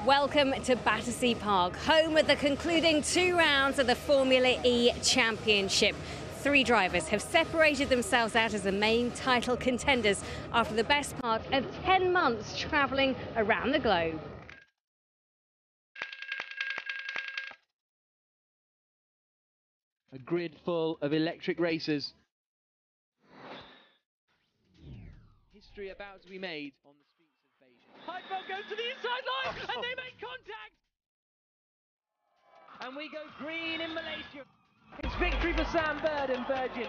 Welcome to Battersea Park, home of the concluding 2 rounds of the Formula E Championship. 3 drivers have separated themselves out as the main title contenders after the best part of 10 months travelling around the globe. A grid full of electric racers. History about to be made on the streets of Beijing. Heidfeld goes to the inside line and they make contact! And we go green in Malaysia. It's victory for Sam Bird and Virgin.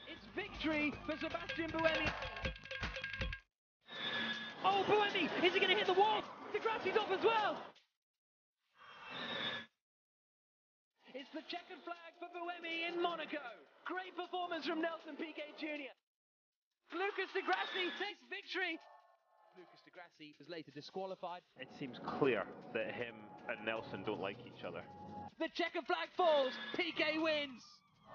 It's victory for Sebastian Buemi. Oh, Buemi! Is he going to hit the wall? De Grassi's off as well! It's the checkered flag for Buemi in Monaco. Great performance from Nelson Piquet Jr. Lucas de Grassi takes victory. Lucas de Grassi was later disqualified. It seems clear that him and Nelson don't like each other. The checkered flag falls. Piquet wins.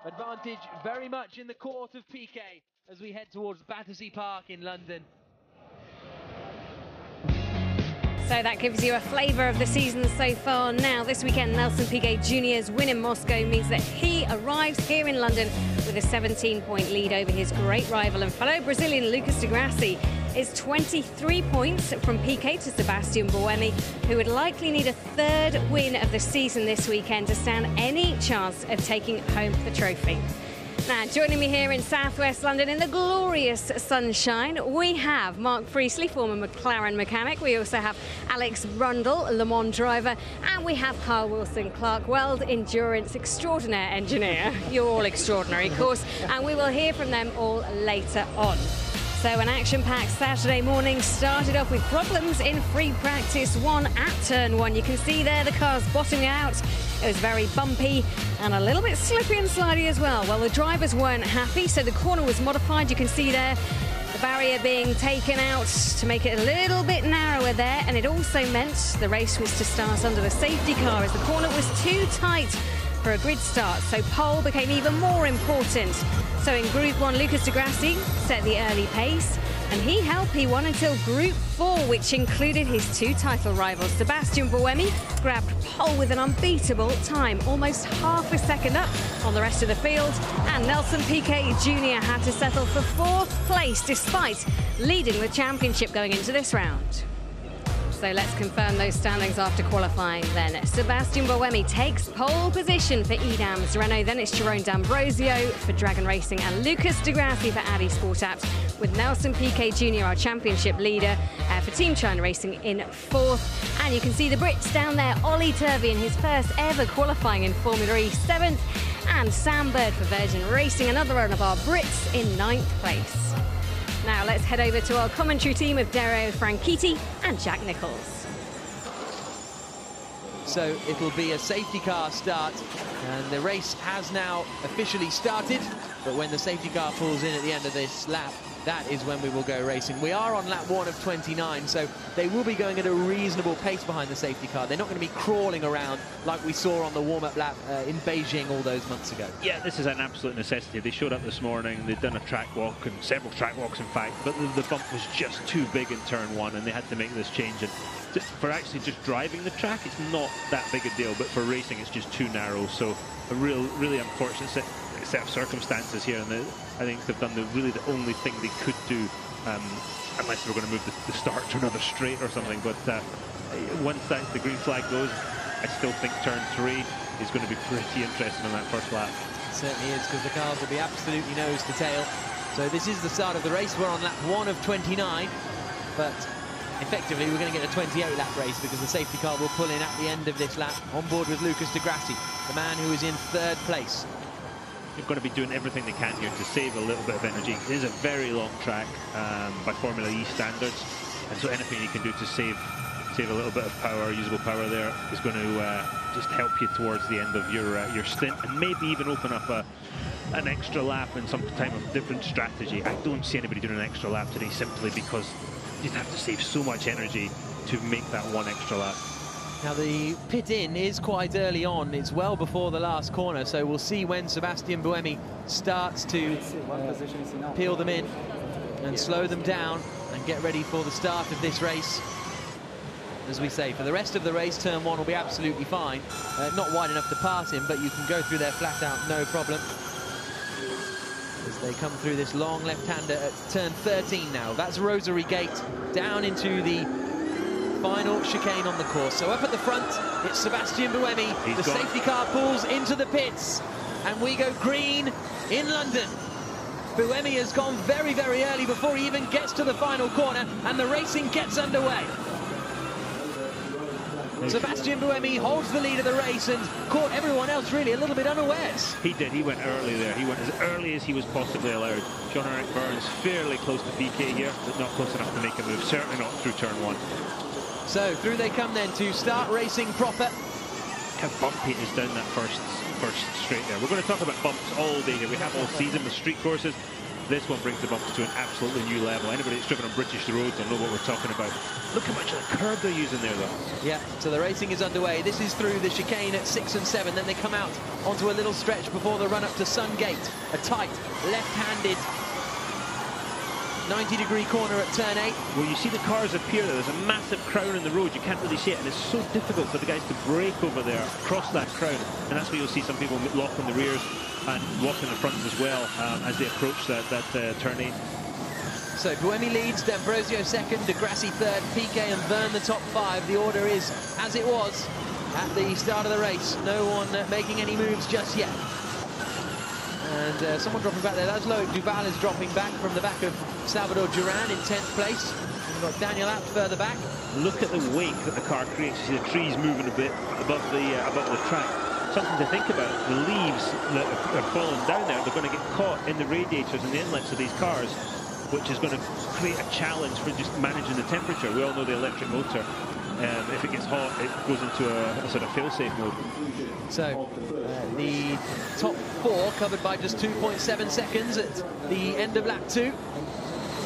Advantage very much in the court of Piquet as we head towards Battersea Park in London. So that gives you a flavour of the season so far. Now, this weekend, Nelson Piquet Jr.'s win in Moscow means that he arrives here in London with a 17-point lead over his great rival and fellow Brazilian Lucas de Grassi. Is 23 points from Piquet to Sebastian Buemi, who would likely need a 3rd win of the season this weekend to stand any chance of taking home the trophy. Now, joining me here in southwest London in the glorious sunshine, we have Mark Priestley, former McLaren mechanic. We also have Alex Rundle, Le Mans driver, and we have Carl Wilson-Clark, world endurance extraordinaire engineer. You're all extraordinary, of course, and we will hear from them all later on. So an action-packed Saturday morning started off with problems in free practice 1 at turn 1. You can see there the cars bottoming out. It was very bumpy and a little bit slippery and slidey as well. Well, the drivers weren't happy, so the corner was modified. You can see there the barrier being taken out to make it a little bit narrower there, and it also meant the race was to start under the safety car as the corner was too tight for a grid start, so pole became even more important. So in Group 1, Lucas de Grassi set the early pace, and he held P1 until Group 4, which included his 2 title rivals. Sebastian Buemi grabbed pole with an unbeatable time, almost half a second up on the rest of the field, and Nelson Piquet Jr. had to settle for 4th place despite leading the championship going into this round. So let's confirm those standings after qualifying then. Sebastian Buemi takes pole position for Edam's Renault, then it's Jerome D'Ambrosio for Dragon Racing and Lucas de Grassi for Audi Sport Apps, with Nelson Piquet Jr., our championship leader, for Team China Racing in 4th. And you can see the Brits down there, Ollie Turvey in his first ever qualifying in Formula E, 7th, and Sam Bird for Virgin Racing, another one of our Brits in 9th place. Now let's head over to our commentary team of Dario Franchitti and Jack Nichols. So it'll be a safety car start, and the race has now officially started, but when the safety car pulls in at the end of this lap, that is when we will go racing. We are on lap 1 of 29, so they will be going at a reasonable pace behind the safety car. They're not going to be crawling around like we saw on the warm-up lap in Beijing all those months ago. Yeah, this is an absolute necessity. They showed up this morning, they'd done a track walk, and several track walks in fact, but the bump was just too big in turn 1, and they had to make this change. And for actually just driving the track, it's not that big a deal, but for racing, it's just too narrow. So a really unfortunate set of circumstances here, and I think they've done the only thing they could do, unless they were going to move the start to another straight or something. But once the green flag goes, I still think turn 3 is going to be pretty interesting on that first lap. It certainly is, because the cars will be absolutely nose to tail. So this is the start of the race. We're on lap 1 of 29, but effectively we're going to get a 28-lap race because the safety car will pull in at the end of this lap, on board with Lucas de Grassi, the man who is in 3rd place. They've got to be doing everything they can here to save a little bit of energy. It is a very long track by Formula E standards, and so anything you can do to save a little bit of power, usable power there, is going to just help you towards the end of your stint, and maybe even open up an extra lap and some type of different strategy. I don't see anybody doing an extra lap today simply because you'd have to save so much energy to make that 1 extra lap. Now the pit in is quite early on, it's well before the last corner, so we'll see when Sebastian Buemi starts to peel them in and slow them down and get ready for the start of this race. as we say. For the rest of the race, turn 1 will be absolutely fine. Not wide enough to pass him, but you can go through there flat out, no problem. As they come through this long left-hander at turn 13 now. That's Rosary Gate, down into the final chicane on the course. So up at the front, it's Sebastian Buemi. The safety car pulls into the pits, and we go green in London. Buemi has gone very, very early before he even gets to the final corner, and the racing gets underway. Sebastian Buemi holds the lead of the race and caught everyone else really a little bit unawares. He did. He went early there. He went as early as he was possibly allowed. Jean-Eric Vergne fairly close to PK here, but not close enough to make a move. Certainly not through turn 1. So through they come then to start racing proper. How bumpy it is down that first straight there. We're going to talk about bumps all day here. We have all season with street courses. This one brings the bumps to an absolutely new level. Anybody that's driven on British roads will know what we're talking about. Look how much of the curb they're using there, though. Yeah, so the racing is underway. This is through the chicane at 6 and 7. Then they come out onto a little stretch before the run up to Sungate. A tight, left-handed 90-degree corner at turn 8. Well, you see the cars appear there. There's a massive crown in the road. You can't really see it, and it's so difficult for the guys to brake over there, across that crown. And that's where you'll see some people lock on the rears and walk in the fronts as well as they approach that turn 8. So Buemi leads, D'Ambrosio second, De Grassi third, PK and Vergne the top 5. The order is as it was at the start of the race. No one making any moves just yet. And someone dropping back there. That's Loic Duval is dropping back from the back of Salvador Duran in 10th place. We've got Daniel Abt further back. Look at the wake that the car creates. You see the trees moving a bit above the track. Something to think about. The leaves that are falling down there, they're going to get caught in the radiators and the inlets of these cars, which is going to create a challenge for just managing the temperature. We all know the electric motor. If it gets hot, it goes into a sort of fail-safe mode. So the top 4 covered by just 2.7 seconds at the end of lap 2.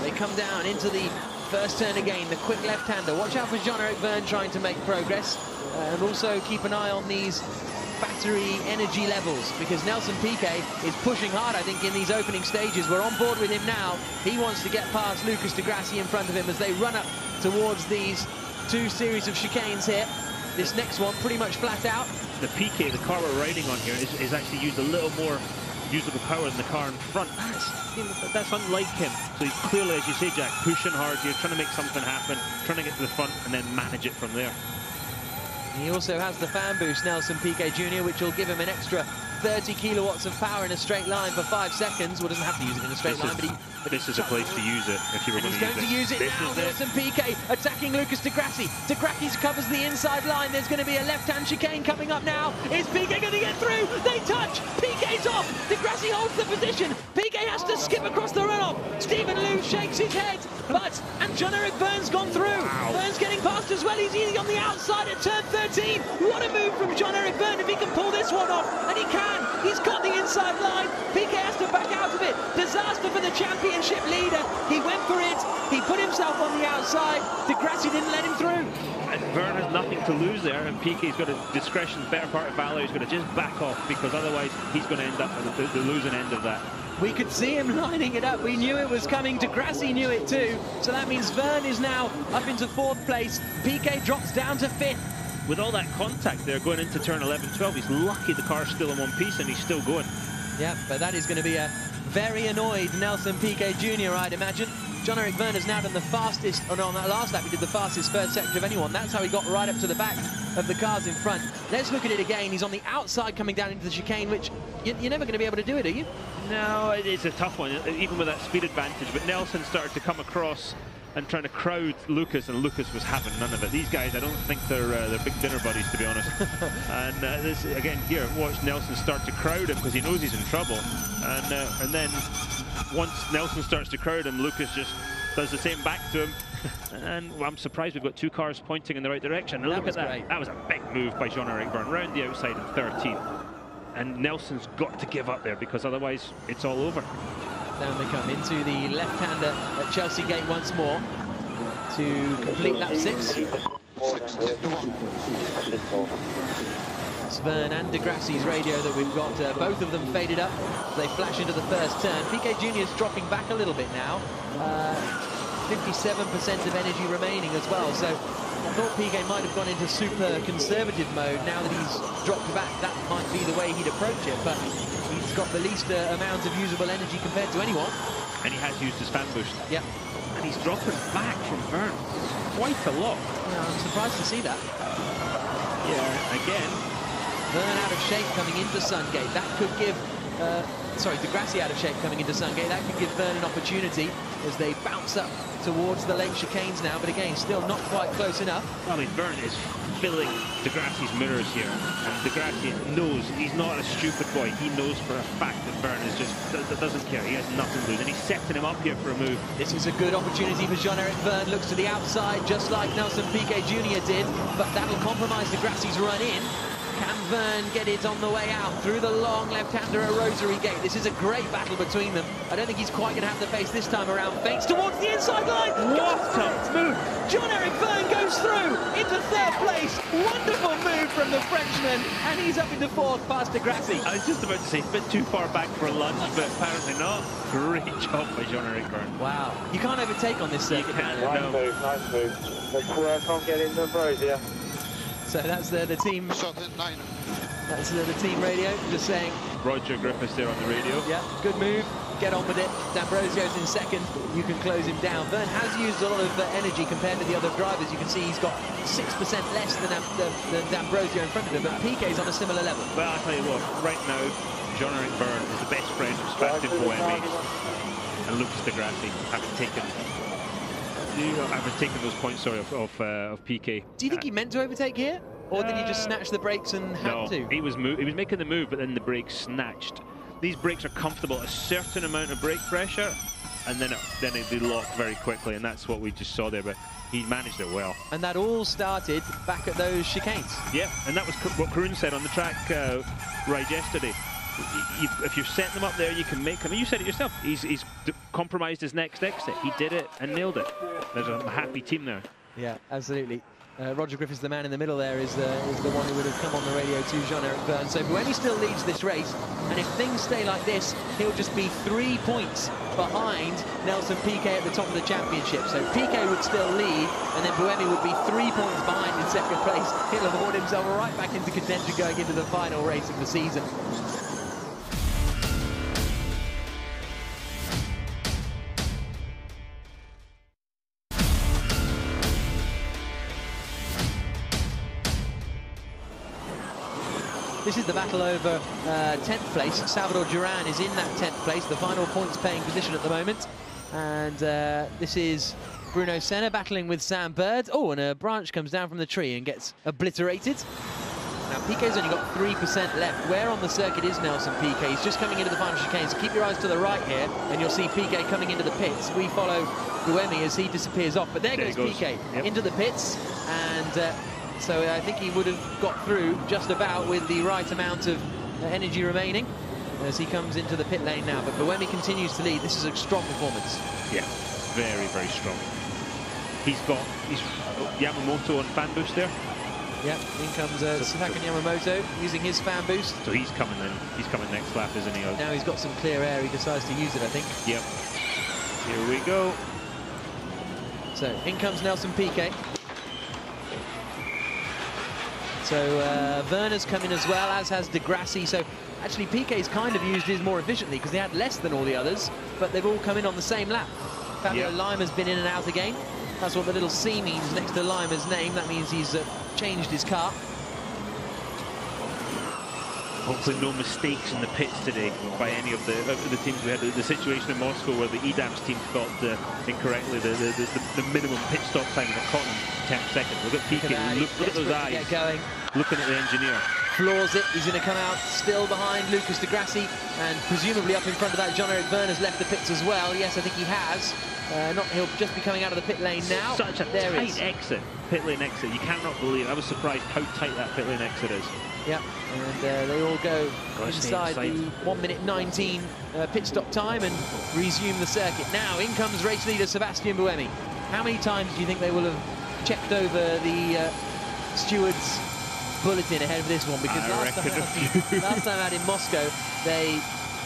They come down into the first turn again, the quick left-hander. Watch out for Jean-Eric Vergne trying to make progress, and also keep an eye on these battery energy levels, because Nelson Piquet is pushing hard, I think, in these opening stages. We're on board with him now. He wants to get past Lucas de Grassi in front of him as they run up towards these 2 series of chicanes here. This next one pretty much flat out. The Piquet, the car we're riding on here, is actually used a little more usable power than the car in front. That's unlike him. So he's clearly, as you say, Jack, pushing hard here, trying to make something happen, trying to get to the front and then manage it from there. He also has the fan boost, Nelson Piquet Jr., which will give him an extra 30 kilowatts of power in a straight line for 5 seconds. Well, doesn't have to use it in a straight line, but this is a place to use it if you were going to use it. He's going to use it now. Nelson Piquet attacking Lucas de Grassi. De Grassi covers the inside line. There's going to be a left-hand chicane coming up now. Is Piquet going to get through? They touch. Piquet's off. De Grassi holds the position. Piquet has to skip across the runoff. Stephen Liu shakes his head, and Jean-Eric Vergne's gone through. Wow. Vergne's getting past as well. He's easy on the outside at turn 13. What a move from Jean-Eric Vergne if he can pull this one off, and he can. He's got the inside line. Piquet has to back out of it. Disaster for the championship leader. He went for it. He put himself on the outside. De Grassi didn't let him through. And Vergne has nothing to lose there, and Piquet's got a discretion, better part of valor. He's got to just back off, because otherwise he's going to end up with the losing end of that. We could see him lining it up. We knew it was coming. De Grassi knew it too. So that means Vergne is now up into 4th place. Piquet drops down to 5th. With all that contact there going into turn 11-12, he's lucky the car's still in one piece and he's still going. Yeah, but that is going to be a very annoyed Nelson Piquet Jr., I'd imagine. Jean-Eric Vergne has now done the fastest, on that last lap he did the fastest first sector of anyone. That's how he got right up to the back of the cars in front. Let's look at it again. He's on the outside coming down into the chicane, which you're never going to be able to do it, are you? No, it's a tough one, even with that speed advantage. But Nelson started to come across and trying to crowd Lucas, and Lucas was having none of it. These guys, I don't think they're big dinner buddies, to be honest. And this again here, watch Nelson start to crowd him because he knows he's in trouble. And then once Nelson starts to crowd him, Lucas just does the same back to him. And well, I'm surprised we've got 2 cars pointing in the right direction. And look at that. Great. That was a big move by Jean-Eric Vergne, round the outside in 13th. And Nelson's got to give up there, because otherwise it's all over. Down they come into the left-hander at Chelsea Gate once more to complete lap 6. It's Vergne and De Grassi's radio that we've got, both of them faded up. They flash into the first turn. Piquet Jr. is dropping back a little bit now. 57% of energy remaining as well. So I thought Piquet might have gone into super conservative mode. Now that he's dropped back, that might be the way he'd approach it. But he's got the least amount of usable energy compared to anyone. And he has used his fan boost. Yeah. And he's dropping back from Verne quite a lot. Yeah, I'm surprised to see that. Yeah, again. Verne out of shape coming into Sungate. That could give... sorry, De Grassi out of shape coming into Sungate. That could give Verne an opportunity as they bounce up towards the late chicanes now. But again, still not quite close enough. I mean, Verne is filling De Grassi's mirrors here. And De Grassi knows, he's not a stupid boy. He knows for a fact that Verne is just, doesn't care. He has nothing to lose. And he's setting him up here for a move. This is a good opportunity for Jean-Eric Verne. Looks to the outside, just like Nelson Piquet Jr. did. But that'll compromise De Grassi's run in. Can Verne get it on the way out through the long left-hander at Rosary Gate? This is a great battle between them. I don't think he's quite going to have the pace this time around. Feints towards the inside line. What a move! Jean-Eric Verne goes through into third place. Wonderful move from the Frenchman, and he's up into fourth past De Grassi. I was just about to say, a bit too far back for a lunge, but apparently not. Great job by Jean-Eric Verne. Wow. You can't overtake on this circuit. You can't, Nice no. move, nice move. Let's work on getting the Ambrosia. So that's the team. Shot at 9. That's the team radio just saying. Roger Griffiths there on the radio. Yeah, good move. Get on with it. D'Ambrosio's in second. You can close him down. Verne has used a lot of energy compared to the other drivers. You can see he's got 6% less than D'Ambrosio in front of him, but Piquet's on a similar level. Well, I'll tell you what, right now, Jean-Eric Verne is the best friend of Sebastian Buemi and Lucas de Grassi, having taken those points, sorry, of Piquet. Do you think he meant to overtake here? Or did he just snatch the brakes and have to? No, he was making the move, but then the brakes snatched. These brakes are comfortable at a certain amount of brake pressure, and then they lock very quickly, and that's what we just saw there, but he managed it well. And that all started back at those chicanes. Yeah, and that was what Karun said on the track ride yesterday. If you're setting them up there, you can make him. You said it yourself. He's compromised his next exit. He did it and nailed it. There's a happy team there. Yeah, absolutely. Roger Griffiths, the man in the middle there, is the one who would have come on the radio to Jean-Eric Verne. So Buemi still leads this race, and if things stay like this, he'll just be 3 points behind Nelson Piquet at the top of the championship. So Piquet would still lead, and then Buemi would be 3 points behind in second place. He'll award himself right back into contention going into the final race of the season. This is the battle over 10th place. Salvador Duran is in that 10th place, the final points-paying position at the moment. And this is Bruno Senna battling with Sam Bird. Oh, and a branch comes down from the tree and gets obliterated. Now, Piquet's only got 3% left. Where on the circuit is Nelson Piquet? He's just coming into the final chicane, so keep your eyes to the right here, and you'll see Piquet coming into the pits. We follow Buemi as he disappears off, but there goes Piquet into the pits, and so I think he would have got through just about with the right amount of energy remaining as he comes into the pit lane now. But Buemi continues to lead. This is a strong performance. Yeah, very, very strong. He's Yamamoto on fan boost there. Yeah, in comes Sataka Yamamoto using his fan boost. So he's coming in. He's coming next lap, isn't he? Now he's got some clear air. He decides to use it, I think. Yep. Here we go. So in comes Nelson Piquet. So Werner's come in as well, as has De Grassi. So actually Piquet's kind of used his more efficiently because they had less than all the others, but they've all come in on the same lap. Fabio Lima's been in and out again. That's what the little C means next to Lima's name. That means he's changed his car. Hopefully no mistakes in the pits today by any of the teams. We had the situation in Moscow where the EDAMS team thought incorrectly the minimum pit stop time got caught in 10 seconds. Look at Piquet, look at those eyes, going. Looking at the engineer. Floors it, he's going to come out still behind Lucas de Grassi, and presumably up in front of that Jean-Eric Verne has left the pits as well. Yes, I think he has. He'll just be coming out of the pit lane now. Such a tight exit, pit lane exit. You cannot believe it. I was surprised how tight that pit lane exit is. Yeah, and they all go inside the 1:19 pit stop time and resume the circuit. Now in comes race leader Sebastian Buemi. How many times do you think they will have checked over the stewards' bulletin ahead of this one? Because last time out in Moscow, they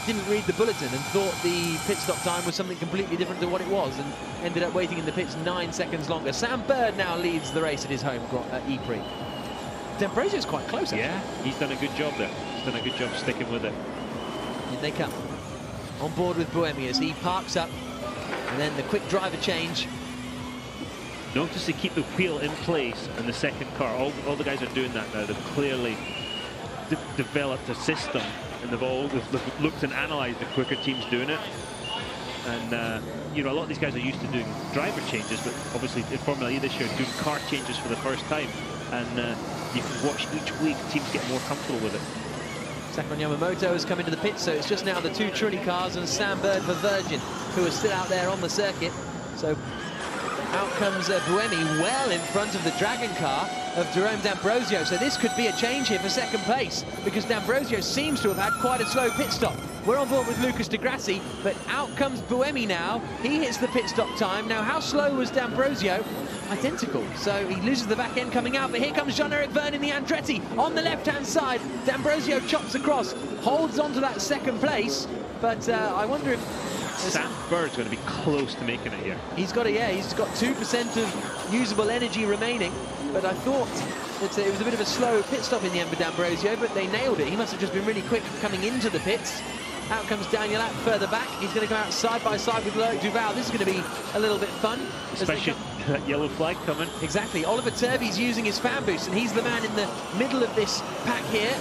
didn't read the bulletin and thought the pit stop time was something completely different to what it was, and ended up waiting in the pits 9 seconds longer. Sam Bird now leads the race at his home E-Prix. D'Ambrosio's quite close, actually. Yeah, he's done a good job there. He's done a good job sticking with it. In they come. On board with Buemi as he parks up, and then the quick driver change. Notice they keep the wheel in place in the second car. All the guys are doing that now. They've clearly developed a system, and they've looked and analysed the quicker teams doing it. And you know, a lot of these guys are used to doing driver changes, but obviously in Formula E this year doing car changes for the first time. And you can watch each week teams get more comfortable with it. Sakon Yamamoto has come into the pit, so it's just now the 2 Trulli cars and Sam Bird for Virgin, who are still out there on the circuit. So out comes Buemi, well in front of the Dragon car of Jerome D'Ambrosio. So this could be a change here for second place, because D'Ambrosio seems to have had quite a slow pit stop. We're on board with Lucas Di Grassi, but out comes Buemi now. He hits the pit stop time. Now, how slow was D'Ambrosio? Identical. So he loses the back end coming out, but here comes Jean-Eric Verne in the Andretti on the left-hand side. D'Ambrosio chops across, holds on to that second place, but I wonder if Sam Bird's going to be close to making it here. He's got he's got 2% of usable energy remaining, but I thought that it was a bit of a slow pit stop in the end for D'Ambrosio, but they nailed it. He must have just been really quick coming into the pits. Out comes Daniel Abt further back. He's going to come out side by side with Loic Duval. This is going to be a little bit fun. Especially that yellow flag coming. Exactly. Oliver Turvey's using his fan boost, and he's the man in the middle of this pack here,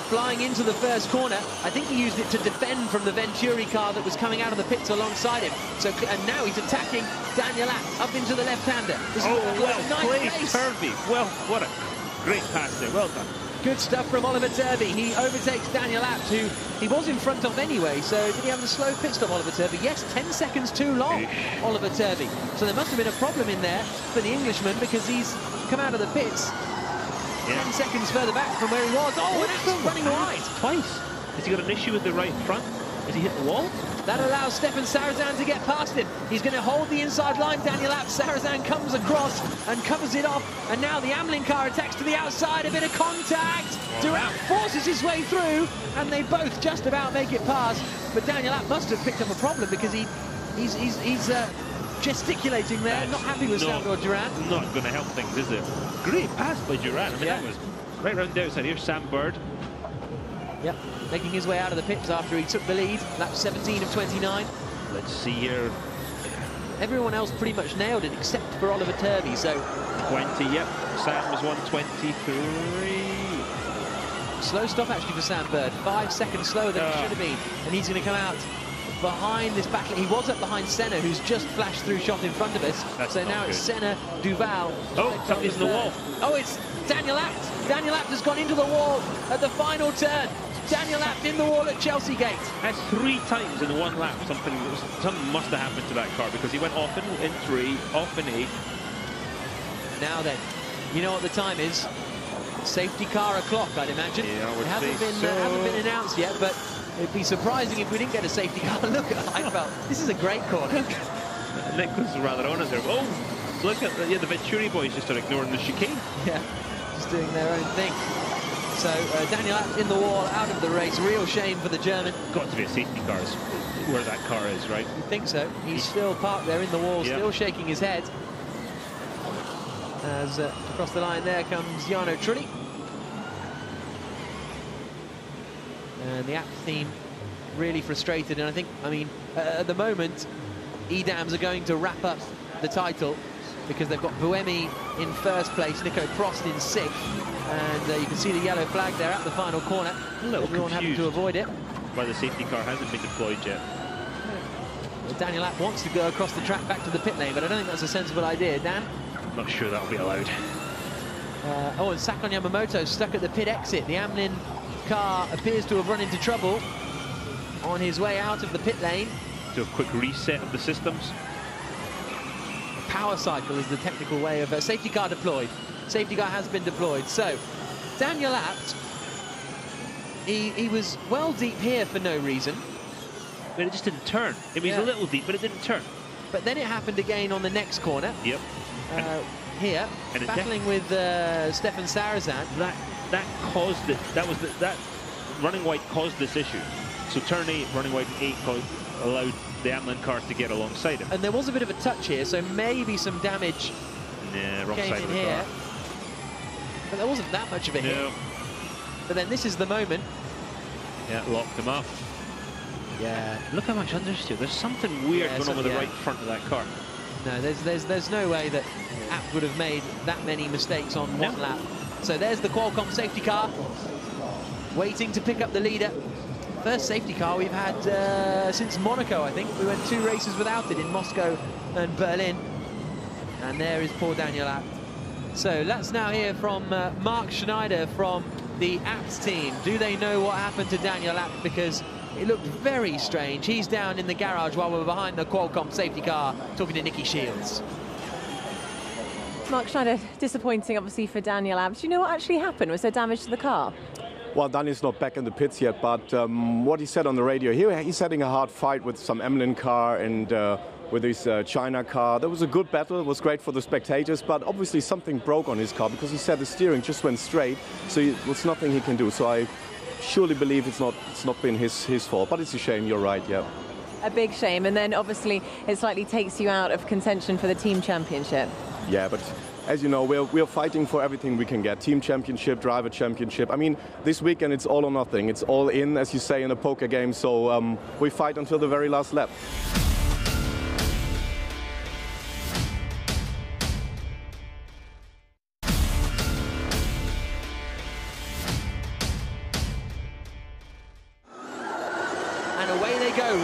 flying into the first corner. I think he used it to defend from the Venturi car that was coming out of the pits alongside him. So, and now he's attacking Daniel Abt up into the left-hander. Well played, Turvey. Well, what a great pass there. Well done. Good stuff from Oliver Turvey. He overtakes Daniel Abt, who he was in front of anyway. So did he have a slow pit stop, Oliver Turvey? Yes, 10 seconds too long, Oliver Turvey. So there must have been a problem in there for the Englishman, because he's come out of the pits 10 seconds further back from where he was. Oh, and Abt's running wide. Twice. Has he got an issue with the right front? Has he hit the wall? That allows Stefan Sarazan to get past him. He's going to hold the inside line, Daniel Abt. Sarazan comes across and covers it off. And now the Amlin car attacks to the outside. A bit of contact. Durant forces his way through, and they both just about make it past. But Daniel Abt must have picked up a problem, because he's gesticulating there, not happy with Salvador Durant. Not going to help things, is it? Great pass by Durant. I mean, that was right round the outside. Here's Sam Bird. Yep, making his way out of the pits after he took the lead. Lap 17 of 29. Let's see here. Everyone else pretty much nailed it except for Oliver Turvey. So 20, yep. Sam was 1:23. Slow stop actually for Sam Bird. 5 seconds slower than it should have been. And he's going to come out behind this battle. He was up behind Senna, who's just flashed through shot in front of us. So now it's Senna, Duval. Oh, somebody's in the wall. Oh, it's Daniel Abt. Daniel Abt has gone into the wall at the final turn. Daniel Abt in the wall at Chelsea Gate. That's 3 times in 1 lap. Something must have happened to that car, because he went off in 3, off in 8. Now then, you know what the time is? Safety car o'clock, I'd imagine. Yeah, I would it hasn't been announced yet, but it'd be surprising if we didn't get a safety car. Look at Heidfeld. This is a great corner. Nick was rather on it there. Oh, look at the Venturi boys just are ignoring the chicane. Yeah, just doing their own thing. So Daniel Abt in the wall, out of the race. Real shame for the German. Got to be a safety car where that car is, right? You think so? He's still parked there in the wall, still shaking his head. As across the line there comes Jarno Trulli. And the Abt team really frustrated. And I think, at the moment, Edams are going to wrap up the title, because they've got Buemi in first place, Nico Prost in 6th. And you can see the yellow flag there at the final corner. Everyone having to avoid it. Why the safety car hasn't been deployed yet. Well, Daniel Abt wants to go across the track back to the pit lane, but I don't think that's a sensible idea. Dan? Not sure that'll be allowed. And Sakon Yamamoto stuck at the pit exit. The Amlin car appears to have run into trouble on his way out of the pit lane. Do a quick reset of the systems. Power cycle is the technical way of safety car deployed. Safety car has been deployed. So Daniel Abt, he was well deep here for no reason. But it just didn't turn. It was a little deep, but it didn't turn. But then it happened again on the next corner. Yep. Here, and battling with Stefan Sarazan. That caused it. That running white caused this issue. So turn 8, running wide in 8, allowed the Amlin car to get alongside him. And there was a bit of a touch here, so maybe some damage Wrong came side in of the here. car. But there wasn't that much of a hit. But then this is the moment. Yeah, locked him up. Yeah. Look how much understeer. There's something weird going on with the right front of that car. No, there's no way that Abt would have made that many mistakes on one lap. So there's the Qualcomm safety car, waiting to pick up the leader. First safety car we've had since Monaco, I think. We went 2 races without it in Moscow and Berlin. And there is poor Daniel Abt. So let's now hear from Mark Schneider from the Abt team. Do they know what happened to Daniel Abt? Because it looked very strange. He's down in the garage while we're behind the Qualcomm safety car, talking to Nicky Shields. Mark Schneider, disappointing obviously for Daniel Abt. Do you know what actually happened? Was there damage to the car? Well, Daniel's not back in the pits yet, but what he said on the radio, he's having a hard fight with some Emlyn car and with his China car. There was a good battle, it was great for the spectators, but obviously something broke on his car because he said the steering just went straight, so it was nothing he can do. So I surely believe it's not been his fault, but it's a shame, you're right, yeah. A big shame, and then obviously it slightly takes you out of contention for the team championship. Yeah, but as you know, we're fighting for everything we can get. Team championship, driver championship. I mean, this weekend it's all or nothing. It's all in, as you say, in a poker game. So we fight until the very last lap.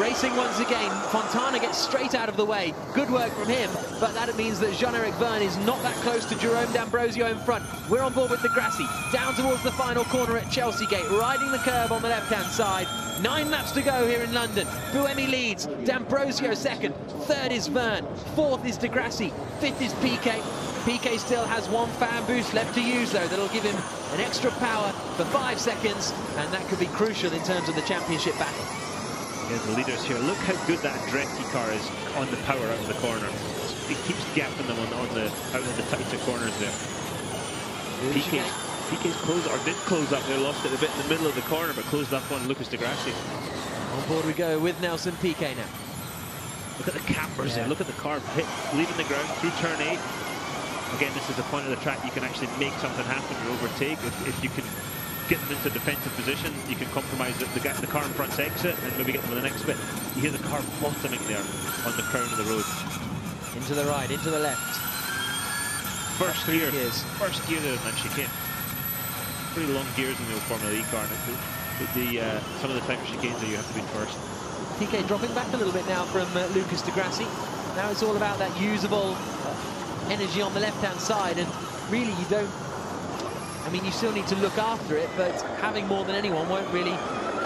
Racing once again. Fontana gets straight out of the way. Good work from him, but that means that Jean-Eric Vergne is not that close to Jerome D'Ambrosio in front. We're on board with the Grassi, down towards the final corner at Chelsea Gate, riding the curve on the left-hand side. 9 laps to go here in London. Buemi leads, D'Ambrosio second, third is Vergne, fourth is De Grassi, fifth is Piquet. Piquet still has 1 fan boost left to use, though. That'll give him an extra power for 5 seconds, and that could be crucial in terms of the championship battle. Yeah, the leaders here. Look how good that Andretti car is on the power out of the corner. It keeps gapping them out of the tighter corners there. Piquet's closed, or did close up there, lost it a bit in the middle of the corner, but closed up on Lucas de Grassi. On board we go with Nelson Piquet now. Look at the campers there. Look at the car leaving the ground through turn 8. Again, this is the point of the track. You can actually make something happen or overtake if you can get them into defensive position. You can compromise the car in front's exit and maybe get them in the next bit. You hear the car bottoming there on the crown of the road. Into the right, into the left. First gear there in that chicane. Pretty long gears in the old Formula E car. And some of the type of chicanes there you have to be first. Piquet dropping back a little bit now from Lucas de Grassi. Now it's all about that usable energy on the left-hand side, and really you don't, I mean, you still need to look after it, but having more than anyone won't really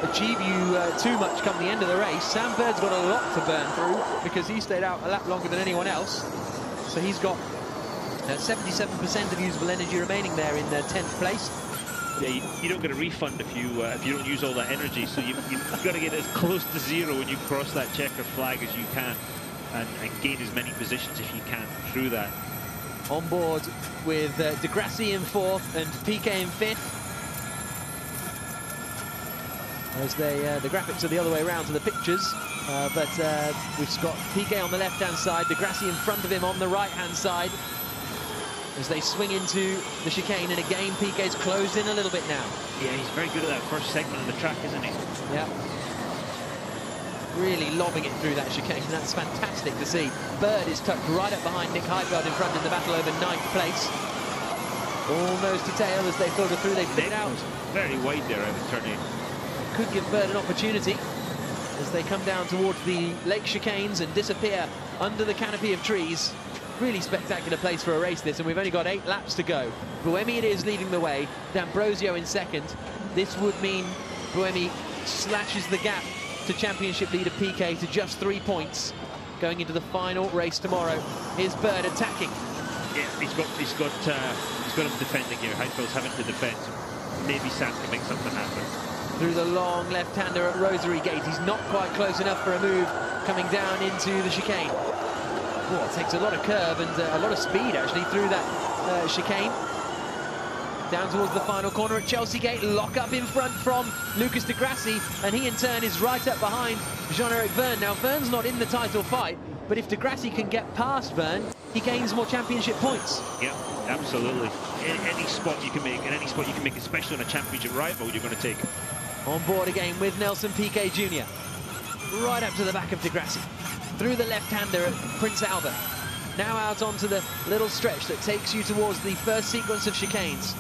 achieve you too much come the end of the race. Sam Bird's got a lot to burn through because he stayed out a lap longer than anyone else. So he's got 77% of usable energy remaining there in 10th place. Yeah, you don't get a refund if you don't use all that energy, so you've got to get as close to zero when you cross that checker flag as you can and gain as many positions if you can through that. On board with De Grassi in 4th and Piquet in 5th. As the graphics are the other way around to the pictures, but we've got Piquet on the left-hand side, De Grassi in front of him on the right-hand side as they swing into the chicane, and again Piquet's closed in a little bit now. Yeah, he's very good at that first segment of the track, isn't he? Yeah. Really lobbing it through that chicane. That's fantastic to see. Bird is tucked right up behind Nick Heidfeld in front in the battle over 9th place. All nose to tail as they filter through. They fit out. Very wide there over turn 8. Could give Bird an opportunity as they come down towards the lake chicanes and disappear under the canopy of trees. Really spectacular place for a race, this, and we've only got 8 laps to go. Buemi it is leading the way. D'Ambrosio in 2nd. This would mean Buemi slashes the gap to championship leader Piquet to just 3 points going into the final race tomorrow. Here's Bird attacking. Yeah, he's got him defending here. Heidfeld's having to defend. Maybe Sam can make something happen. Through the long left-hander at Rosary Gate. He's not quite close enough for a move coming down into the chicane. Oh, it takes a lot of curve and a lot of speed actually through that chicane. Down towards the final corner at Chelsea Gate. Lock up in front from Lucas de Grassi, and he in turn is right up behind Jean-Eric Vergne. Now, Vergne's not in the title fight, but if de Grassi can get past Vergne, he gains more championship points. Yeah, absolutely. Any spot you can make, and any spot you can make, especially on a championship rival, you're going to take. On board again with Nelson Piquet Jr. Right up to the back of de Grassi. Through the left-hander at Prince Albert. Now out onto the little stretch that takes you towards the first sequence of chicanes.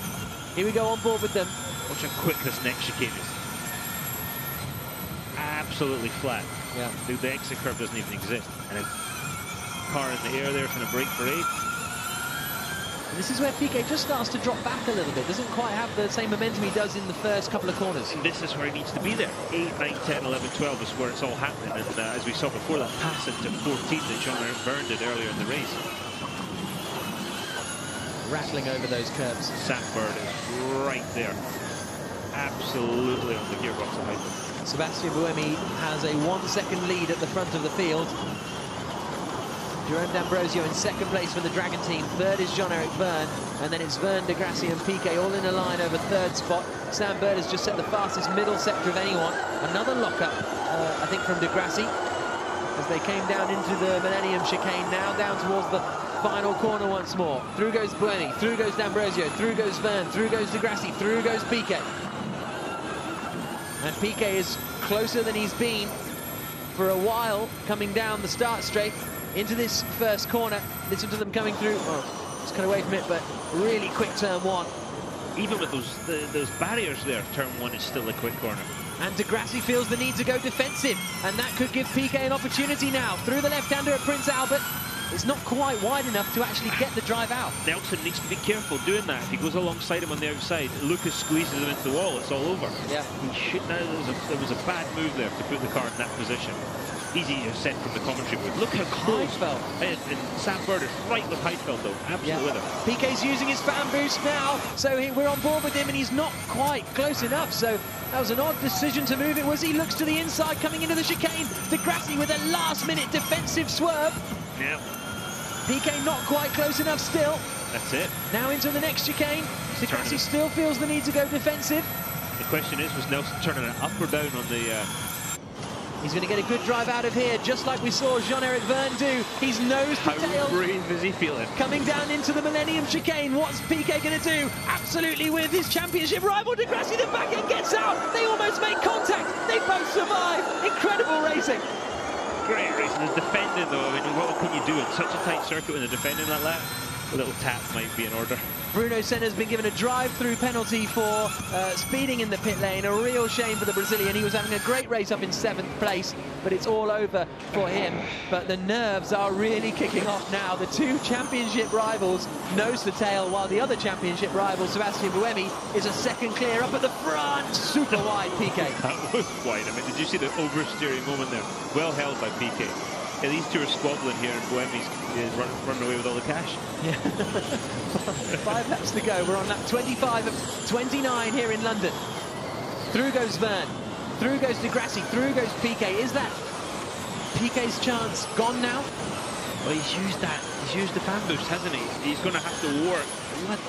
Here we go on board with them. Watch how quick this next chicane is. Absolutely flat. Yeah. The exit curve doesn't even exist. And a car in the air there trying to break for 8. And this is where Piquet just starts to drop back a little bit. Doesn't quite have the same momentum he does in the first couple of corners. And this is where he needs to be there. 8, 9, 10, 11, 12 is where it's all happening. And as we saw before, that pass into 14 that Jean-Eric Vergne did earlier in the race. Rattling over those curves. Sam Bird is right there. Absolutely on the gearbox of height. Sebastian Buemi has a 1-second lead at the front of the field. Jerome D'Ambrosio in second place for the Dragon team. Third is Jean-Eric Vergne, and then it's Vergne, de Grassi and Piquet all in a line over third spot. Sam Bird has just set the fastest middle sector of anyone. Another lock-up, I think, from de Grassi as they came down into the Millennium chicane, now down towards the final corner once more. Through goes Buemi, through goes D'Ambrosio, through goes Vergne, through goes de Grassi, through goes Piquet. And Piquet is closer than he's been for a while, coming down the start straight into this first corner. Listen to them coming through. Oh, just cut away from it, but really quick turn 1. Even with those barriers there, turn 1 is still a quick corner. And de Grassi feels the need to go defensive, and that could give Piquet an opportunity now. Through the left-hander at Prince Albert. It's not quite wide enough to actually get the drive out. Nelson needs to be careful doing that. If he goes alongside him on the outside, Lucas squeezes him into the wall, it's all over. Yeah. He should. There was a bad move there to put the car in that position. Easy said from the commentary booth. Look how close. Heidfeld. And Sam Bird is right with Heidfeld though. Absolutely with him. Piquet's using his fan boost now, so we're on board with him, and he's not quite close enough. So that was an odd decision to move it. Was he looks to the inside coming into the chicane. De Grassi with a last-minute defensive swerve. Yeah. Piquet not quite close enough still. That's it. Now into the next chicane. De Grassi still feels the need to go defensive. The question is, was Nelson turning it up or down on the... He's going to get a good drive out of here, just like we saw Jean-Eric Vergne do. He's nose to tail. How brave is he feeling? Coming down into the Millennium chicane. What's Piquet going to do? Absolutely with his championship rival, de Grassi. The back end gets out. They almost make contact. They both survive. Incredible racing. Great racing. The defending, though, I mean, what can you do in such a tight circuit when they're defending like that? A little tap might be in order. Bruno Senna's been given a drive-through penalty for speeding in the pit lane. A real shame for the Brazilian. He was having a great race up in 7th place, but it's all over for him. But the nerves are really kicking off now. The two championship rivals nose to tail, while the other championship rival, Sebastian Buemi, is a second clear up at the front. Super wide, Piquet. That was wide. I mean, did you see the oversteering moment there? Well held by Piquet. Yeah, these two are squabbling here, and Buemi's running away with all the cash. Yeah. 5 laps to go. We're on lap 25 of 29 here in London. Through goes Vergne. Through goes de Grassi. Through goes Piquet. Is that Piquet's chance gone now? Well, he's used that. He's used the fan boost, hasn't he? He's going to have to work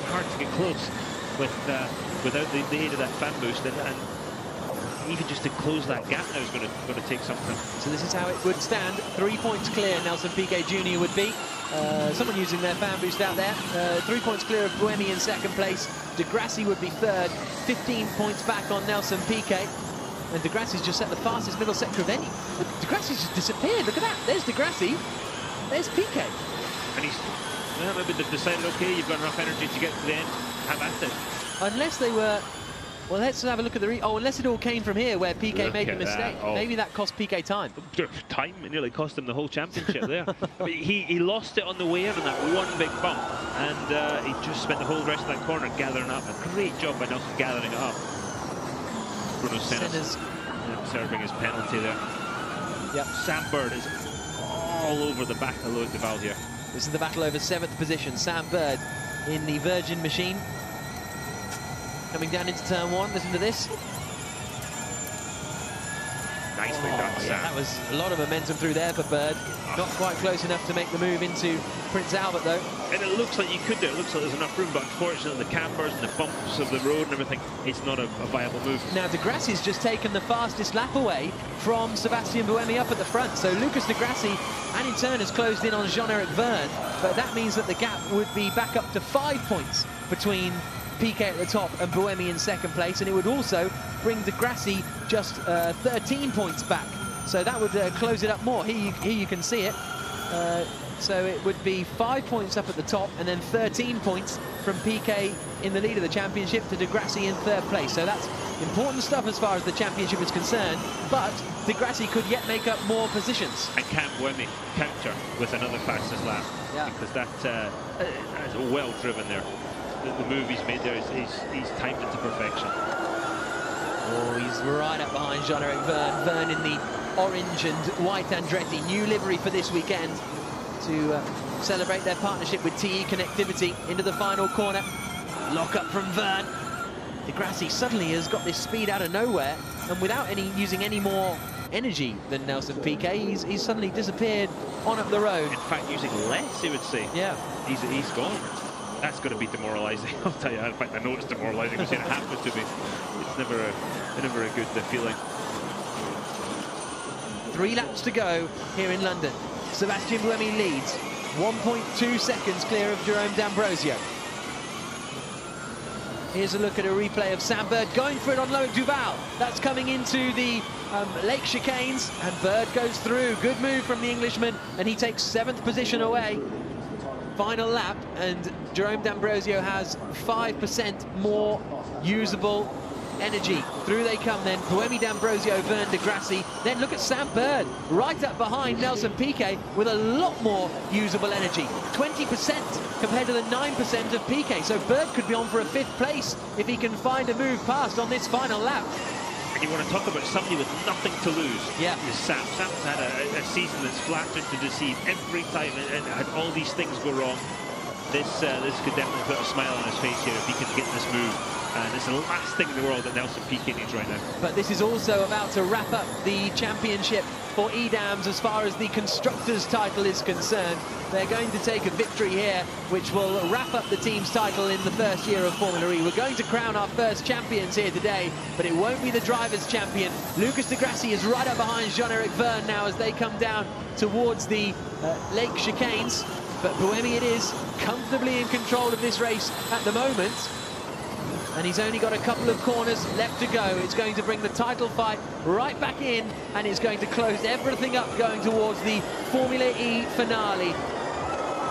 hard to get close without the aid of that fan boost, and even just to close that gap now is going to take something. So this is how it would stand. 3 points clear, Nelson Piquet Jr. would be. Someone using their fan boost out there. 3 points clear of Buemi in second place. De Grassi would be third. 15 points back on Nelson Piquet. And de Grassi's just set the fastest middle sector of any. De Grassi's just disappeared. Look at that. There's de Grassi. There's Piquet. And he's... Well, maybe they've decided, OK, you've got enough energy to get to the end. Have at it. Unless they were... Well, let's have a look at the... unless it all came from here, where Piquet made the mistake. Oh. Maybe that cost Piquet time. Time? It nearly cost him the whole championship there. I mean, he lost it on the way in on that one big bump, and he just spent the whole rest of that corner gathering up. A great job by Nelson gathering it up. Bruno Senna's serving his penalty there. Yep. Sam Bird is all over the back of Loic Duval here. This is the battle over 7th position. Sam Bird in the Virgin machine. Coming down into turn 1, listen to this. nicely done, Sam. Yeah, that was a lot of momentum through there for Bird. Not quite close enough to make the move into Prince Albert, though. And it looks like you could do it. It looks like there's enough room, but unfortunately the cambers and the bumps of the road and everything, it's not a viable move. Now, de Grassi's just taken the fastest lap away from Sebastian Buemi up at the front. So Lucas de Grassi, and in turn, has closed in on Jean-Eric Vergne. But that means that the gap would be back up to 5 points between Piquet at the top and Buemi in second place. And it would also bring de Grassi just 13 points back. So that would close it up more. Here you can see it. So it would be 5 points up at the top and then 13 points from Piquet in the lead of the championship to de Grassi in third place. So that's important stuff as far as the championship is concerned. But de Grassi could yet make up more positions. And can Buemi counter with another fastest lap? Yeah. Because that's well driven there. The move he's made there, he's timed it to perfection. Oh, he's right up behind Jean-Eric Vergne. Vergne in the orange and white Andretti, new livery for this weekend to celebrate their partnership with TE Connectivity into the final corner. Lock up from Vergne. De Grassi suddenly has got this speed out of nowhere, and without using any more energy than Nelson Piquet, he's suddenly disappeared on up the road. In fact, using less, he would say. Yeah. He's gone. That's going to be demoralising. I'll tell you. In fact, I know it's demoralising because it happened to me. It's never a good feeling. 3 laps to go here in London. Sebastian Buemi leads, 1.2 seconds clear of Jerome D'Ambrosio. Here's a look at a replay of Sam Bird going for it on Loic Duval. That's coming into the lake chicanes, and Bird goes through. Good move from the Englishman, and he takes 7th position away. Final lap, and Jerome D'Ambrosio has 5% more usable energy. Through they come then, Buemi, D'Ambrosio, Vergne, de Grassi. Then look at Sam Bird, right up behind Nelson Piquet with a lot more usable energy. 20% compared to the 9% of Piquet. So Bird could be on for a 5th place if he can find a move past on this final lap. And you want to talk about somebody with nothing to lose. Yeah. Is Sam. Sam's had a season that's flattered to deceive every time and had all these things go wrong. This could definitely put a smile on his face here if he can get this move. And it's the last thing in the world that Nelson Piquet needs right now. But this is also about to wrap up the championship for Edams as far as the Constructors' title is concerned. They're going to take a victory here, which will wrap up the team's title in the first year of Formula E. We're going to crown our first champions here today, but it won't be the drivers' champion. Lucas de Grassi is right up behind Jean-Eric Vergne now as they come down towards the lake chicanes. But Buemi it is, comfortably in control of this race at the moment. And he's only got a couple of corners left to go. It's going to bring the title fight right back in, and it's going to close everything up going towards the Formula E finale.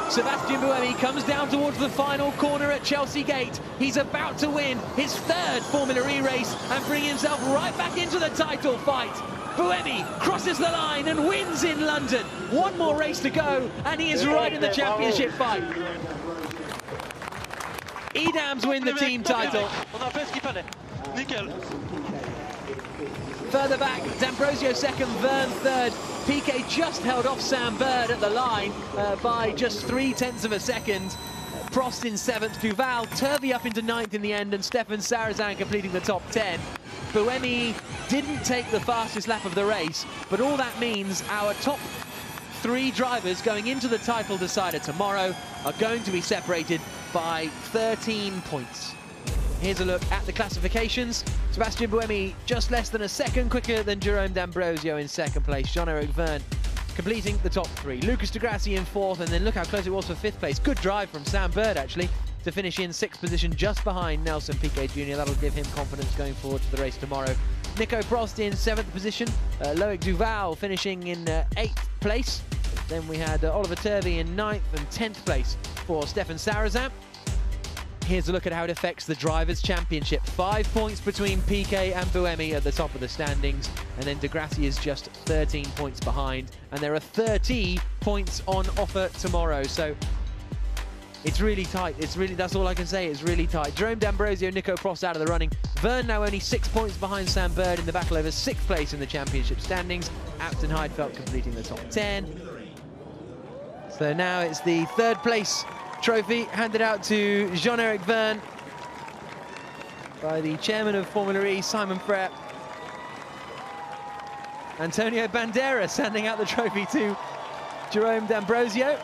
Sebastian Buemi comes down towards the final corner at Chelsea Gate. He's about to win his 3rd Formula E race and bring himself right back into the title fight. Buemi crosses the line and wins in London. One more race to go, and he is right in the championship fight. Edams win the team title. Further back, D'Ambrosio 2nd, Vergne 3rd. Piquet just held off Sam Bird at the line by just 0.3 of a second. Prost in 7th, Duval, Turvey up into 9th in the end, and Stefan Sarazan completing the top 10. Buemi didn't take the fastest lap of the race, but all that means our top 3 drivers going into the title decider tomorrow are going to be separated by 13 points. Here's a look at the classifications. Sebastian Buemi just less than a second quicker than Jerome D'Ambrosio in 2nd place. Jean-Eric Vergne completing the top 3. Lucas de Grassi in 4th, and then look how close it was for 5th place. Good drive from Sam Bird, actually, to finish in 6th position just behind Nelson Piquet Jr. That'll give him confidence going forward to the race tomorrow. Nico Prost in 7th position. Loic Duval finishing in 8th place. Then we had Oliver Turvey in 9th and 10th place for Stefan Sarazan. Here's a look at how it affects the Drivers' Championship. 5 points between Piquet and Buemi at the top of the standings, and then de Grassi is just 13 points behind, and there are 30 points on offer tomorrow. So it's really tight. That's all I can say. It's really tight. Jerome D'Ambrosio, Nico Prost out of the running. Vergne now only 6 points behind Sam Bird in the battle over 6th place in the championship standings. Abt and Heidfeld completing the top 10. So now it's the 3rd place trophy handed out to Jean-Eric Vergne by the chairman of Formula E, Simon Frere. Antonio Banderas handing out the trophy to Jerome D'Ambrosio,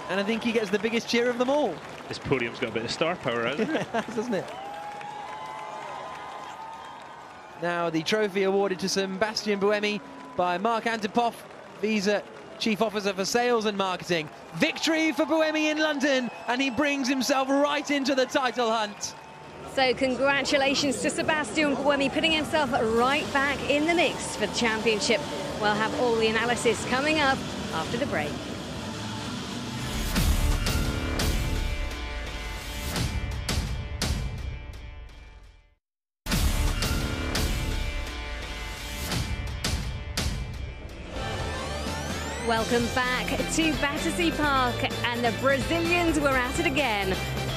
and I think he gets the biggest cheer of them all. This podium's got a bit of star power, hasn't it? Doesn't it? Now the trophy awarded to Sebastian Buemi by Mark Antipov, Visa Chief Officer for Sales and Marketing. Victory for Buemi in London, and he brings himself right into the title hunt. So congratulations to Sebastian Buemi, putting himself right back in the mix for the championship. We'll have all the analysis coming up after the break. Welcome back to Battersea Park, and the Brazilians were at it again.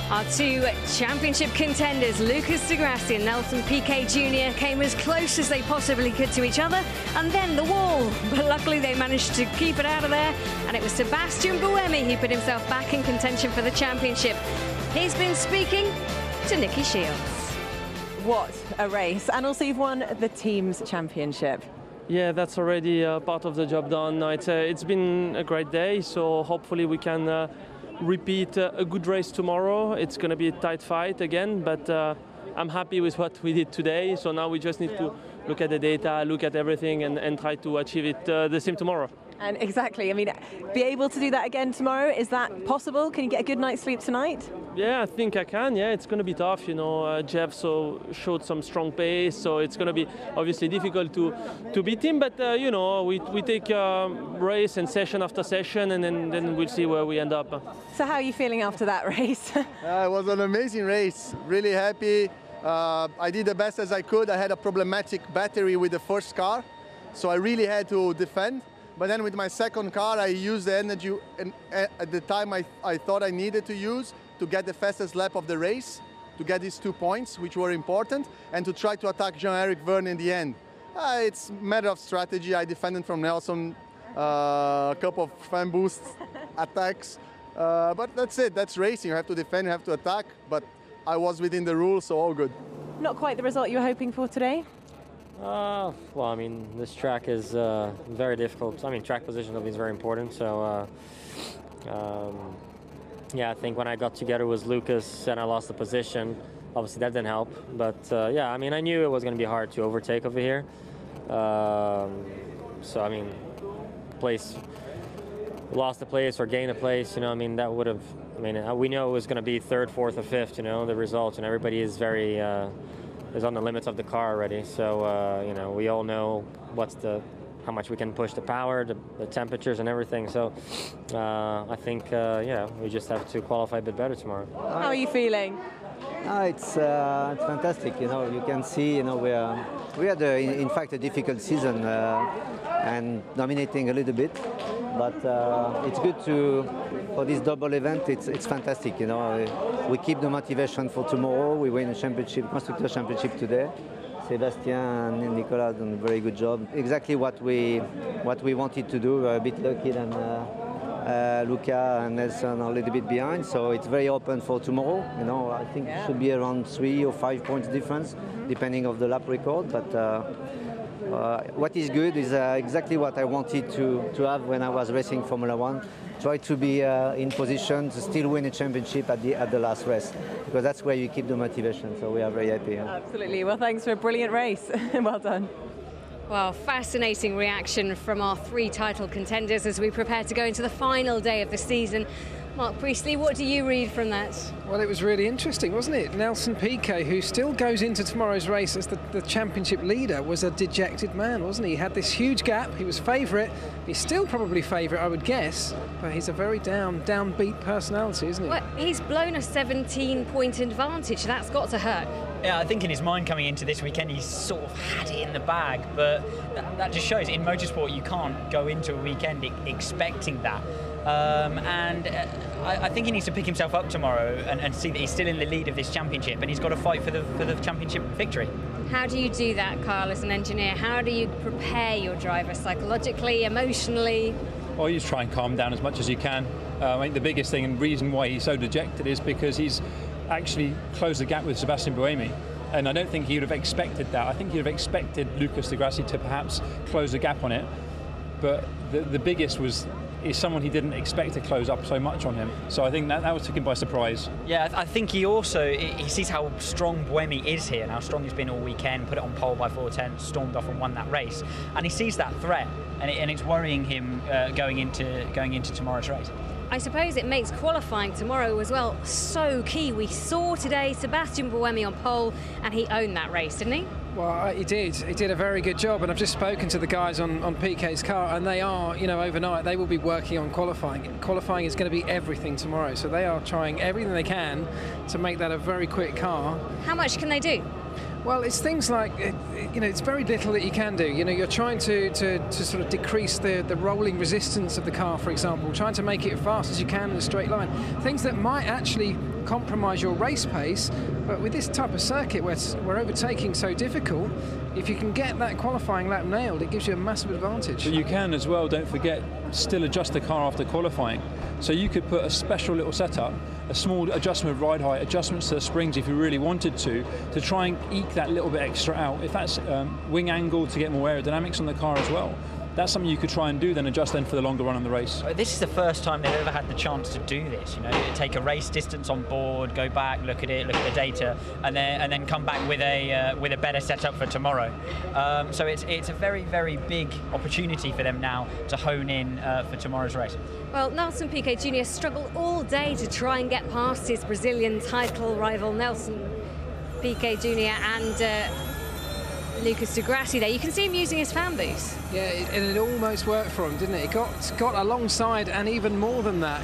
Our two championship contenders, Lucas di Grassi and Nelson Piquet Jr., came as close as they possibly could to each other, and then the wall. But luckily they managed to keep it out of there, and it was Sebastian Buemi who put himself back in contention for the championship. He's been speaking to Nikki Shields. What a race. And also you've won the team's championship. Yeah, that's already part of the job done. It's been a great day, so hopefully we can repeat a good race tomorrow. It's going to be a tight fight again, but I'm happy with what we did today. So now we just need to look at the data, look at everything, and try to achieve it the same tomorrow. And exactly, I mean, be able to do that again tomorrow, is that possible? Can you get a good night's sleep tonight? Yeah, I think I can. Yeah, it's going to be tough. You know, Jeff showed some strong pace, so it's going to be obviously difficult to beat him. But you know, we take race and session after session, and then we'll see where we end up. So how are you feeling after that race? It was an amazing race. Really happy. I did the best as I could. I had a problematic battery with the first car, so I really had to defend. But then with my second car, I used the energy at the time I thought I needed to use to get the fastest lap of the race, to get these 2 points, which were important, and to try to attack Jean-Eric Vergne in the end. It's a matter of strategy. I defended from Nelson, a couple of fan boost attacks. But that's it. That's racing. You have to defend, you have to attack. But I was within the rules, so all good. Not quite the result you were hoping for today? Well, I mean, this track is very difficult. I mean, track position is very important. So, yeah, I think when I got together with Lucas and I lost the position, obviously that didn't help. But yeah, I mean, I knew it was going to be hard to overtake over here. So, I mean, lost a place or gained a place, you know, I mean, that would have, I mean, we know it was going to be third, fourth, or fifth, you know, the results, and everybody is very, is on the limits of the car already. So, you know, we all know how much we can push the power, the temperatures and everything. So, I think, yeah, we just have to qualify a bit better tomorrow. How are you feeling? It's fantastic. You know, you can see, you know, we had in fact a difficult season and dominating a little bit, but it's good for this double event. It's fantastic. You know, we keep the motivation for tomorrow. We win a championship, constructor championship today. Sebastian and Nicolas done a very good job. Exactly what we wanted to do. We're a bit lucky than Luca and Nelson are a little bit behind, so it's very open for tomorrow. You know, I think it should be around 3 or 5 points difference, depending on the lap record. But what is good is exactly what I wanted to have when I was racing Formula One. Try to be in position to still win a championship at the last race, because that's where you keep the motivation. So we are very happy. Absolutely. Well, thanks for a brilliant race. Well done. Well, fascinating reaction from our 3 title contenders as we prepare to go into the final day of the season. Mark Priestley, what do you read from that? Well, it was really interesting, wasn't it? Nelson Piquet, who still goes into tomorrow's race as the championship leader, was a dejected man, wasn't he? He had this huge gap. He was favourite. He's still probably favourite, I would guess. But he's a very downbeat personality, isn't he? Well, he's blown a 17-point advantage. That's got to hurt. Yeah, I think in his mind coming into this weekend, he's sort of had it in the bag, but that just shows in motorsport you can't go into a weekend expecting that. I think he needs to pick himself up tomorrow and see that he's still in the lead of this championship, and he's got to fight for the championship victory. How do you do that, Carl, as an engineer? How do you prepare your driver psychologically, emotionally? Well, you try and calm down as much as you can. I think the biggest thing and reason why he's so dejected is because he's actually closed the gap with Sebastian Buemi. And I don't think he would have expected that. I think he would have expected Lucas di Grassi to perhaps close the gap on it. But the biggest is someone he didn't expect to close up so much on him. So I think that was took him by surprise. Yeah, I think he sees how strong Buemi is here and how strong he's been all weekend, put it on pole by 4:10, stormed off and won that race. And he sees that threat, and it's worrying him going into tomorrow's race. I suppose it makes qualifying tomorrow as well so key. We saw today Sebastian Buemi on pole, and he owned that race, didn't he? Well, he did. He did a very good job, and I've just spoken to the guys on Piquet's car, and they are, overnight, they will be working on qualifying. Qualifying is going to be everything tomorrow, so they are trying everything they can to make that a very quick car. How much can they do? Well, it's things like, it's very little that you can do. You're trying to sort of decrease the rolling resistance of the car, for example, trying to make it as fast as you can in a straight line. Things that might actually compromise your race pace, but with this type of circuit where overtaking so difficult, if you can get that qualifying lap nailed, it gives you a massive advantage. But you can as well, don't forget, still adjust the car after qualifying. So you could put a special little setup, a small adjustment of ride height, adjustments to the springs if you really wanted to try and eke that little bit extra out. If that's wing angle to get more aerodynamics on the car as well, that's something you could try and do, then adjust then for the longer run on the race. This is the first time they've ever had the chance to do this. Take a race distance on board, go back, look at it, look at the data, and then come back with a better setup for tomorrow. So it's a very, very big opportunity for them now to hone in for tomorrow's race. Well, Nelson Piquet Jr. struggled all day to try and get past his Brazilian title rival Nelson Piquet Jr. and Lucas di Grassi there. You can see him using his fan boost. Yeah, and it almost worked for him, didn't it? It got alongside, and even more than that,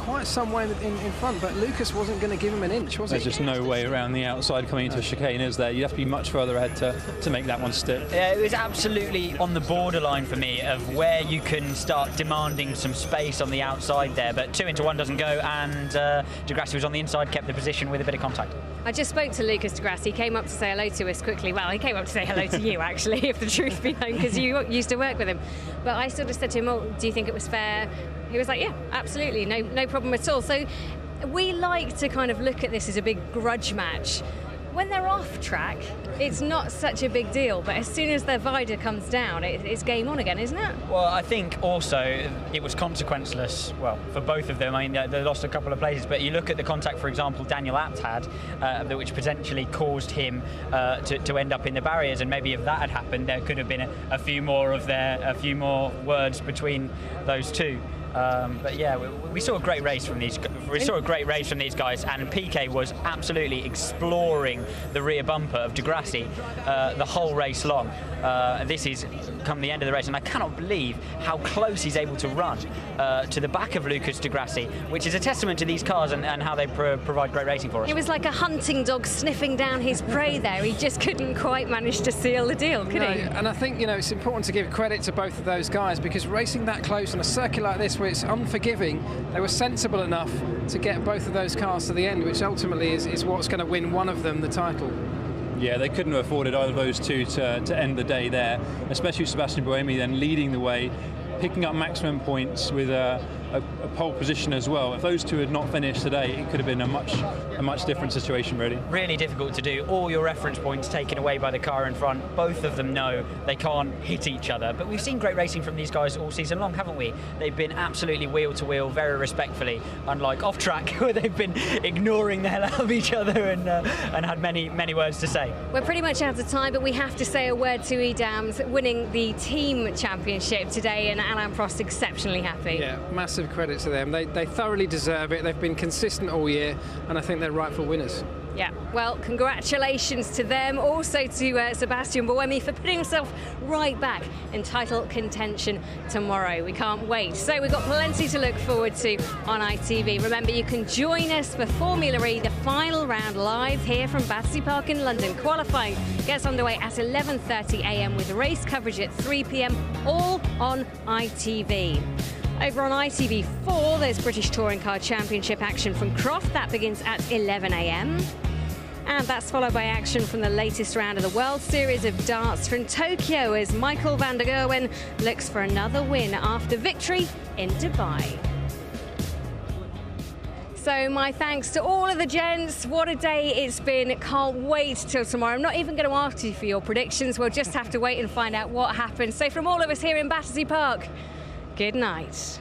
quite some way in front, but Lucas wasn't going to give him an inch, was he? There's just no way around the outside coming into a chicane, is there? You have to be much further ahead to make that one stick. Yeah, it was absolutely on the borderline for me of where you can start demanding some space on the outside there, but 2 into 1 doesn't go, and di Grassi was on the inside, kept the position with a bit of contact. I just spoke to Lucas di Grassi. He came up to say hello to us quickly. Well, he came up to say hello to you, actually, if the truth be known, because you used to work with him. But I sort of said to him, "Oh, do you think it was fair?" He was like, "Yeah, absolutely, no problem at all." So we like to kind of look at this as a big grudge match. When they're off track, it's not such a big deal, but as soon as their Vida comes down, it's game on again, isn't it? Well, I think also it was consequenceless, well, for both of them. I mean, they lost a couple of places, but you look at the contact, for example, Daniel Abt had, which potentially caused him to end up in the barriers, and maybe if that had happened, there could have been a few more words between those two. But yeah, we saw a great race from these. We saw a great race from these guys, and Piquet was absolutely exploring the rear bumper of di Grassi the whole race long. This is come the end of the race, and I cannot believe how close he's able to run to the back of Lucas di Grassi, which is a testament to these cars and how they provide great racing for us. It was like a hunting dog sniffing down his prey there. He just couldn't quite manage to seal the deal, could he? And I think it's important to give credit to both of those guys, because racing that close on a circuit like this, where it's unforgiving, they were sensible enough to get both of those cars to the end, which ultimately is what's going to win one of them the title. Yeah, they couldn't have afforded either of those two to end the day there, especially Sebastian Buemi then leading the way, picking up maximum points with a pole position as well. If those two had not finished today, it could have been a much different situation, really. Really difficult to do. All your reference points taken away by the car in front. Both of them know they can't hit each other. But we've seen great racing from these guys all season long, haven't we? They've been absolutely wheel to wheel, very respectfully, unlike off track, where they've been ignoring the hell out of each other and had many words to say. We're pretty much out of time, but we have to say a word to Edams winning the team championship today, and Alain Prost exceptionally happy. Yeah, massive credit to them. They thoroughly deserve it. They've been consistent all year, and I think they're rightful winners. Yeah, well, congratulations to them. Also to Sebastian Buemi for putting himself right back in title contention tomorrow. We can't wait. So we've got plenty to look forward to on ITV. Remember, you can join us for Formula E, the final round, live here from Battersea Park in London. Qualifying gets underway at 11:30 a.m. with race coverage at 3 p.m, all on ITV. Over on ITV4, there's British Touring Car Championship action from Croft. That begins at 11 a.m. And that's followed by action from the latest round of the World Series of Darts from Tokyo, as Michael van der Gerwen looks for another win after victory in Dubai. So my thanks to all of the gents. What a day it's been. Can't wait till tomorrow. I'm not even going to ask you for your predictions. We'll just have to wait and find out what happens. So from all of us here in Battersea Park, good night.